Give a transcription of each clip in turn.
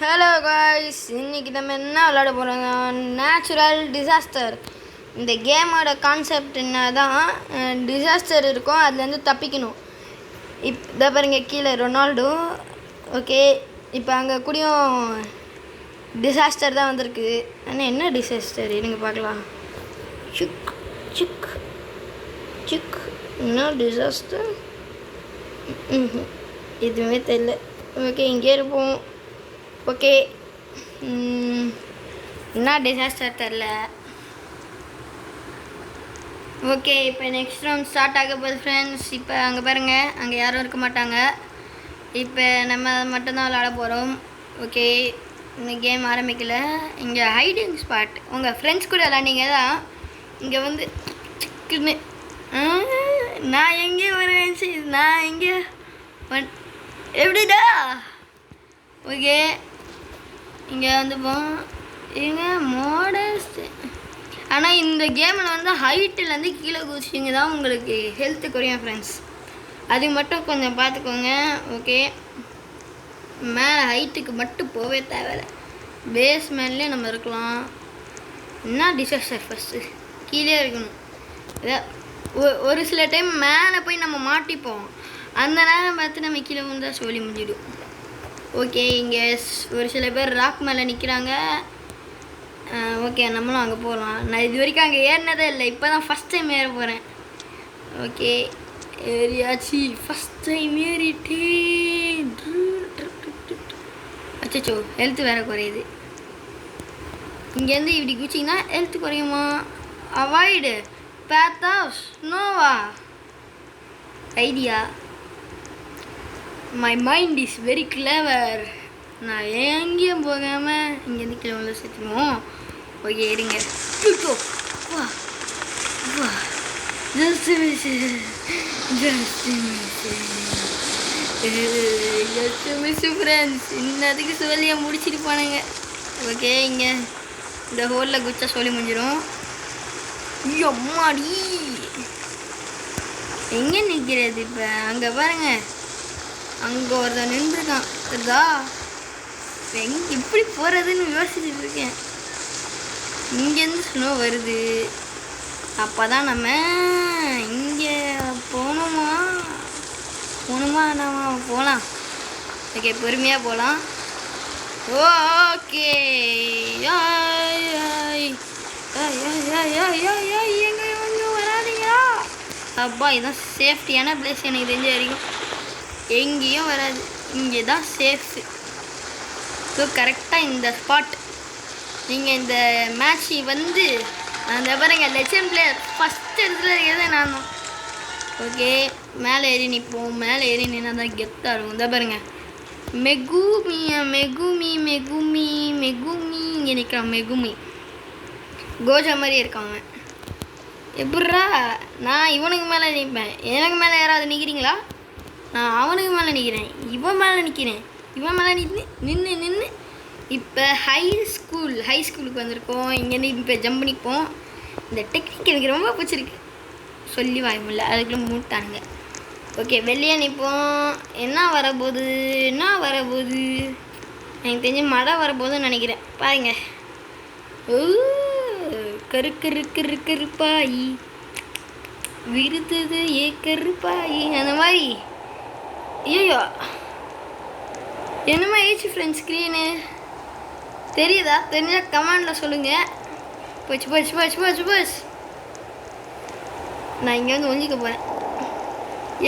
Hello guys, இன்றைக்கி நம்ம என்ன விளாட போகிறோம்னா நேச்சுரல் டிசாஸ்டர். இந்த கேமோட கான்செப்ட் என்ன தான், டிசாஸ்டர் இருக்கும், அதுலேருந்து தப்பிக்கணும். இதை பாருங்க, கீழே ரொனால்டோ. ஓகே, இப்போ அங்கே கூடயும் டிசாஸ்டர் தான் வந்திருக்கு. ஆனால் என்ன டிசாஸ்டர் இருங்க பார்க்கலாம். சிக் சிக் சிக் என்ன டிசாஸ்டர் எதுவுமே தெரியல. ஓகே, இங்கே இருப்போம். ஓகே, என்ன டிசாஸ்டர் தெரில. ஓகே, இப்போ நெக்ஸ்ட் ரவுண்ட் ஸ்டார்ட் ஆக போகுது ஃப்ரெண்ட்ஸ். இப்போ அங்கே பாருங்கள், அங்கே யாரும் இருக்க மாட்டாங்க. இப்போ நம்ம மட்டும்தான் விளாட போகிறோம். ஓகே, இந்த கேம் ஆரம்பிக்கல. இங்கே ஹைடிங் ஸ்பாட், உங்கள் ஃப்ரெண்ட்ஸ் கூட விளாண்டிங்க தான். இங்கே வந்து நான் எங்கே வரேன், நான் எங்கே எப்படிடா. ஓகே, இங்கே வந்து இங்கே மாடஸ்ட். ஆனால் இந்த கேமில் வந்து ஹைட்டிலேருந்து கீழே குதிச்சிங்க தான் உங்களுக்கு ஹெல்த்து குறையும் ஃப்ரெண்ட்ஸ். அது மட்டும் கொஞ்சம் பார்த்துக்கோங்க. ஓகே, மேலே ஹைட்டுக்கு மட்டும் போவே தேவையில்லை, பேஸ் மேன்லேயே நம்ம இருக்கலாம். என்ன டிசாஸ்டர், ஃபஸ்ட்டு கீழே இருக்கணும். ஒரு சில டைம் மேலே போய் நம்ம மாட்டிப்போம், அந்த நேரம் பார்த்து நம்ம கீழே வந்தால் சொல்லி முடிஞ்சிடும். ஓகே, இங்கே ஒரு சில பேர் ராக் மேலே நிற்கிறாங்க. ஓகே, நம்மளும் அங்கே போகலாம். நான் இது வரைக்கும் அங்கே ஏறினதே இல்லை, இப்போ தான் ஃபஸ்ட் டைம் ஏற போகிறேன். ஓகே, ஏறியாச்சு, ஃபஸ்ட் டைம் ஏறிட்டேன். அச்சோ, ஹெல்த்து வேறு குறையுது. இங்கேருந்து இப்படி குச்சிங்கன்னா ஹெல்த்து குறையுமா? அவாய்டு path of ஸ்னோவா idea. My mind is very clever. நான் எங்கேயும் போகாமல் இங்கேருந்து கிலோமீட்டர் சேர்த்துவோம். ஓகே, இருங்க. வா வா, ஜஸ்ட் மிஸ் ஃப்ரெண்ட்ஸ். இன்னதுக்கு சொல்லியை முடிச்சுட்டு போனாங்க. ஓகே, இங்கே இந்த ஹோலில் குச்சா சொல்லி முடிஞ்சிடும். அம்மாடி, எங்கே நிற்கிறது இப்போ? அங்கே பாருங்க, அங்கே ஒருத்தன் நின்றுருக்கான். இதா எங்கே இப்படி போகிறதுன்னு யோசிச்சுட்டு இருக்கேன். இங்கேருந்து ஸ்னோ வருது, அப்போ தான் நம்ம இங்கே போகணுமா நம்ம போகலாம். ஓகே, பொறுமையாக போகலாம். ஓகே, எங்கே கொஞ்சம் வராதிங்களா? அப்பா, இதுதான் சேஃப்டியான பிளேஸ் எனக்கு தெரிஞ்ச வரைக்கும். எங்கேயும் வராது, இங்கே தான் சேஃபு. ஸோ கரெக்டாக இந்த ஸ்பாட். நீங்கள் இந்த மேட்ச் வந்து அந்த பாருங்க, லெஜண்ட் பிளேயர் ஃபஸ்ட் இடத்துல இருக்கிறதே நான் தான். ஓகே, மேலே ஏறி நிற்போம். மேலே ஏறி நின்னா தான் கெத்தாக இருக்கும். இந்த பாருங்க, மெகுமி இங்கே நிற்கிறான். மெகுமி கோஜா மாதிரி இருக்காங்க. எப்பட்றா, நான் இவனுக்கு மேலே நிற்பேன், எனக்கு மேலே யாராவது நிற்கிறீங்களா? நான் அவனுக்கு மேலே நிற்கிறேன், இவன் மேலே நிற்கிறேன், இவன் மேலே நின்று இப்போ ஹை ஸ்கூலுக்கு வந்திருக்கோம். இங்கேருந்து இப்போ ஜம்ப் பண்ணிப்போம். இந்த டெக்னிக் எனக்கு ரொம்ப பிடிச்சிருக்கு, சொல்லி வாங்க முடியல, அதுக்குள்ளே மூட்டானுங்க. ஓகே, வெளியே நிற்போம். என்ன வரப்போகுது எனக்கு தெரிஞ்சு மழை வரப்போகுதுன்னு நினைக்கிறேன். பாருங்க, கருப்பாயி விருதுது கருப்பாயி அந்த மாதிரி. ஐயோ, என்னமா ஆயிடுச்சு ஃப்ரெண்ட்ஸ் ஸ்க்ரீனு? தெரியுதா? தெரிஞ்சால் கமெண்டில் சொல்லுங்கள். போச்சு. நான் இங்கே வந்து ஒழிக்க போகிறேன்.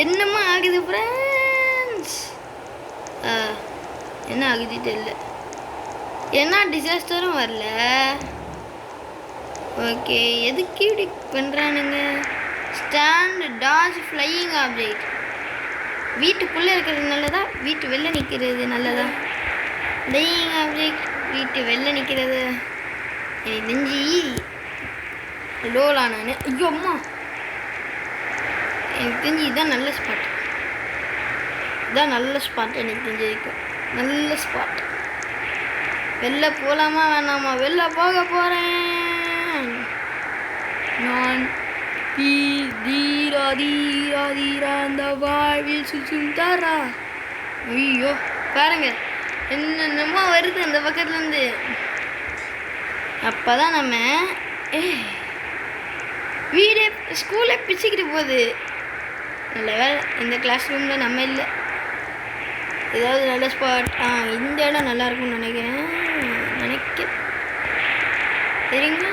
என்னம்மா ஆகுது ஃப்ரெண்ட்ஸ்? என்ன ஆகுது தெரியல, என்ன டிசாஸ்டரும் வரல. ஓகே, எதுக்கு இப்படி பண்ணுறானுங்க? Stand dodge flying object. வீட்டுக்குள்ளே இருக்கிறது நல்லதா, வீட்டு வெளில நிற்கிறது நல்லதா? ஃப்ளையிங் ஆப்ஜெக்ட் வீட்டு வெளில நிற்கிறது எனக்கு தெரிஞ்சு லோலா. நான் ஐயோ அம்மா, எனக்கு தெரிஞ்சு இதுதான் நல்ல ஸ்பாட். எனக்கு தெரிஞ்சு இருக்கும் நல்ல ஸ்பாட். வெளில போகலாமா வேணாமா? வெளில போக போகிறேன் நான். தீரா அந்த வாழ்வில் சுசுந்தாரா. ஐயோ பாருங்க, என்னென்னமோ வருது அந்த பக்கத்துலேருந்து. அப்போ தான் நம்ம வீடே ஸ்கூலே பிச்சுக்கிட்டு போகுது. நல்ல வேலை இந்த கிளாஸ் ரூமில் நம்ம இல்லை. ஏதாவது நல்ல ஸ்பாட். இந்த இடம் நல்லா இருக்கும்னு நினைக்க சரிங்களா.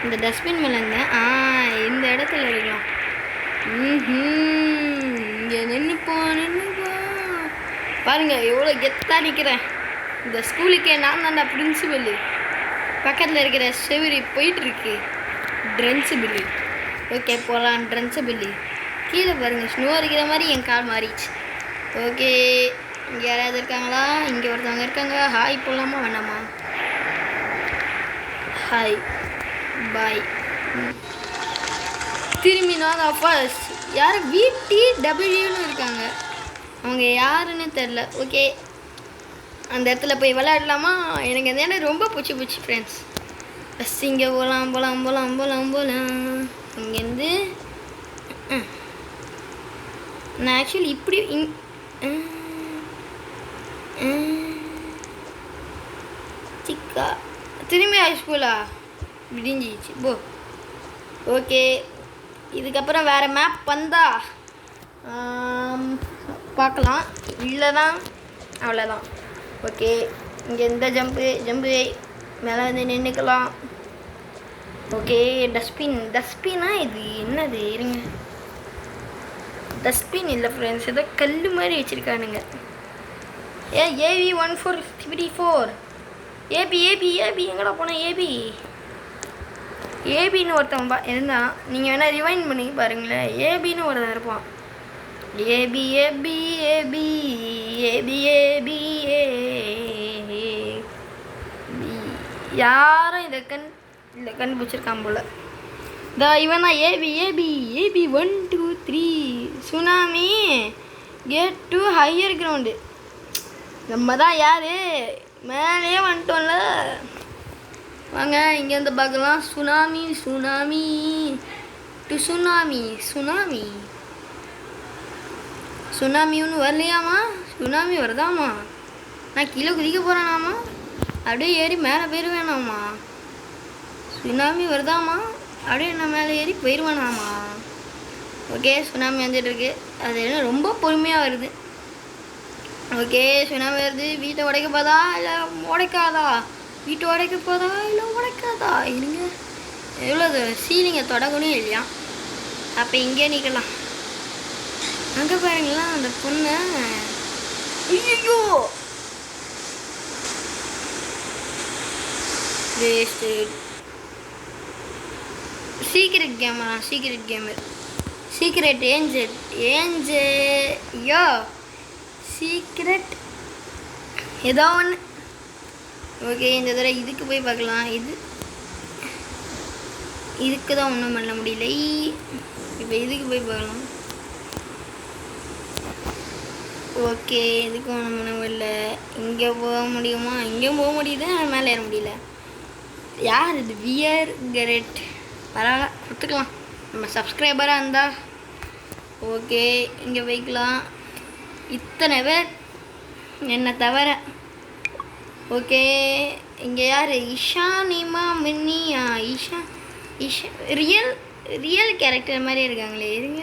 இந்த டஸ்ட்பின் மேலே இருந்தேன். இந்த இடத்துல இருக்கலாம். இங்கே நின்றுப்போம் பாருங்க எவ்வளோ கெத்தாக நிற்கிறேன். இந்த ஸ்கூலுக்கே நான் தான்டா பிரின்சிபல். பக்கத்தில் இருக்கிற செவரி போயிட்டுருக்கு ட்ரென்சிபிள். ஓகே போகலாம் ட்ரென்சிபிள். கீழே பாருங்கள் ஸ்னோ இருக்கிற மாதிரி என் கால் மாறிடுச்சு. ஓகே இங்கே யாராவது இருக்காங்களா? இங்கே ஒருத்தவங்க இருக்காங்க. ஹாய் போகலாமா வேண்டாமா? Hi bye. திரும்பி நான் ஃபர்ஸ்ட் யார் VTWன்னு இருக்காங்க. அவங்க யாருன்னு தெரில. ஓகே அந்த இடத்துல போய் விளையாடலாமா? எனக்கு அந்த இடம் ரொம்ப பிடிச்சி ஃப்ரெண்ட்ஸ். பஸ் இங்கே போகலாம். இங்கேருந்து நான் ஆக்சுவலி இப்படி சிக்கா திரும்பி ஹை ஸ்கூலா விடிஞ்சிச்சு போ. ஓகே இதுக்கப்புறம் வேறு மேப் வந்தா பார்க்கலாம். இல்லைதான் அவ்வளோதான். ஓகே இங்கே இந்த ஜம்பு மேலே வந்து நின்றுக்கலாம். ஓகே டஸ்ட்பின்னா இது என்னது? இருங்க டஸ்ட்பின் இல்லை ஃப்ரெண்ட்ஸ், ஏதோ கல் மாதிரி வச்சுருக்கானுங்க. AB1434 ஏபி எங்கடா போனேன்? ஏபின்னு ஒருத்தன் இருந்தான். நீங்கள் வேணால் ரிவைண்ட் பண்ணி பாருங்களேன். ஏபின்னு ஒருத்தன் இருப்பான். ஏபி யாரும் இதை கண்டுபிடிச்சிருக்கான் போல். இவன் தான் A B 1 2 3 tsunami get to higher ground. நம்ம தான் யார் மேலே வந்துட்டோம்ல. வாங்க இங்கே வந்து பார்க்கலாம். சுனாமி டு சுனாமி ஒன்று வரலையாமா? சுனாமி வருதாமா? நான் கீழே குதிக்க போகிறேனாமா? அப்படியே ஏறி மேலே போயிடுவேனாமா? சுனாமி வருதாமா? அப்படியே நான் மேலே ஏறி போயிடுவேனாமா? ஓகே சுனாமி வந்துட்டுருக்கு. அது என்ன ரொம்ப பொறுமையாக வருது. ஓகே சுனாமி வருது. வீட்டை உடைக்க போதா இல்லை உடைக்காதா? வீட்டை உடைக்க போதா இல்லை உடைக்காதா? இருங்க எவ்வளோ சீலிங்கை தொடங்கணும் இல்லையா? அப்போ இங்கே நிற்கலாம். அங்கே பாருங்களா அந்த பொண்ணை. ஐயோ wasted. Secret gamer secret angel yo secret ஏதோ ஒன்று. ஓகே இந்த தடவை இதுக்கு போய் பார்க்கலாம். இதுக்கு தான் ஒன்றும் பண்ண முடியல. இப்போ இதுக்கு போய் பார்க்கலாம். ஓகே இதுக்கு ஒன்றும் பண்ண முடியல. இங்கே போக முடியுமா? இங்கேயும் போக முடியுது, மேலே ஏற முடியல. யார் இது? வியர்கரெட். பரவாயில்ல கொடுத்துக்கலாம், நம்ம சப்ஸ்கிரைபராக இருந்தால். ஓகே இங்கே போய்க்கலாம். இத்தனை பேர் என்னை தவிர. ஓகே இங்கே யார்? இஷானிமா மின்னியா? ஈஷா ரியல் கேரக்டர் மாதிரி இருக்காங்களே. இருங்க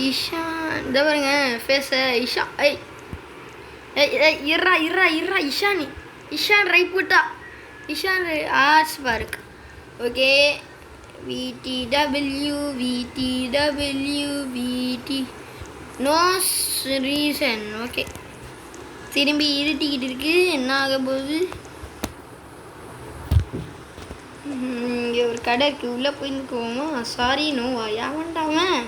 ஈஷா இந்த பாருங்க ஃபேஸை. ஈஷா இர்ரா இஷான் ரைப்புட்டா. Ishan arts park. Okay VTW no reason. Okay திரும்பி இருட்டிக்கிட்டு இருக்கு. என்ன ஆக போகுது? இங்கே ஒரு கடை இருக்குது, உள்ளே போய் நிற்குவோமா? சாரி நோவா யாவண்டாமன்.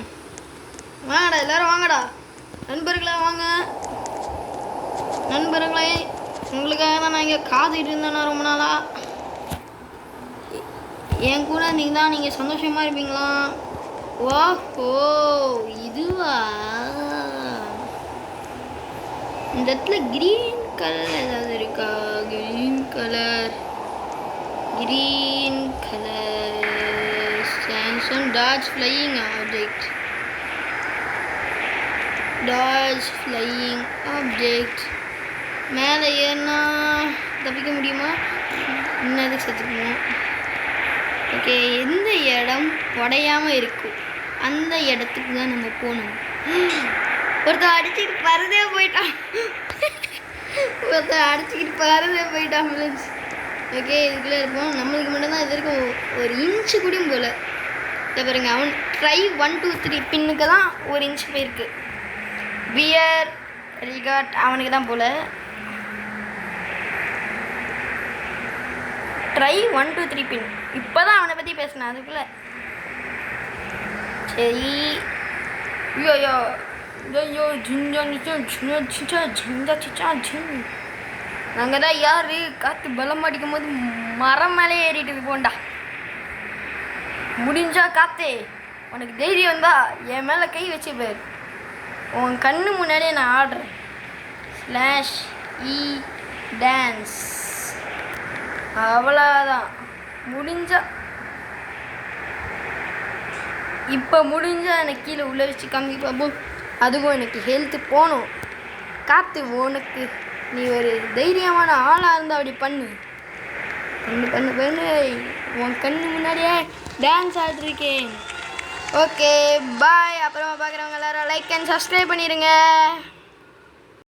வாங்கடா எல்லோரும் வாங்கடா, நண்பர்களே வாங்க. நண்பர்களே உங்களுக்காக தான் நான் இங்கே காத்துக்கிட்டு இருந்தேன்னா ரொம்ப நாளாக. என் கூட நீங்கள் சந்தோஷமாக இருப்பீங்களா? ஓஹோ இதுவா? இந்த இடத்துல க்ரீன் கலர் ஏதாவது இருக்கா? Green colour Samsung dodge flying object. Dodge flying object. மேலே ஏறினா தப்பிக்க முடியுமா? இன்னதுக்கு செத்துக்கணும். ஓகே, எந்த இடம் உடையாமல் இருக்கும் அந்த இடத்துக்கு தான் நம்ம போகணும். ஒருத்தர் அடிச்சுக்கிட்டு பறதே போயிட்டான். ஆம்புலன்ஸ். ஓகே, இதுக்குள்ளே இருப்போம். நம்மளுக்கு மட்டும்தான் இது இருக்கும். ஒரு இன்ச்சு கூட போல. இதை பாருங்க, அவன் ட்ரை 1 2 3 பின்னுக்கு தான் ஒரு இன்ச் போயிருக்கு. பியர் ரிகார்ட் அவனுக்கு தான் போல. ட்ரை 1 2 3 பின். இப்போ தான் அவனை பற்றி பேசினேன் அதுக்குள்ளே. சரி. ஐயோ ஐயோ நாங்கள் தான் யார் காற்று பலம் அடிக்கும் போது மரம் மேலே ஏறிட்டு போண்டா. முடிஞ்சா காத்தே, உனக்கு தைரியம் வந்தா என் மேலே கை வச்சு பேர். உன் கண்ணு முன்னாடியே நான் ஆடுறேன். /E dance. அவ்வளோதான். முடிஞ்சா இப்போ முடிஞ்சால் எனக்கு கீழே உள்ளே வச்சு காமி பார்ப்போம். அதுவும் எனக்கு ஹெல்த்து போகணும். காற்று உனக்கு நீ ஒரு தைரியமான ஆளாக இருந்தால் அப்படி பண்ணு. உன் கண்ணு முன்னாடியே டான்ஸ் ஆடிருக்கேன். Okay bye. அப்புறமா பார்க்குறவங்க எல்லோரும் லைக் அண்ட் சப்ஸ்கிரைப் பண்ணிடுங்க.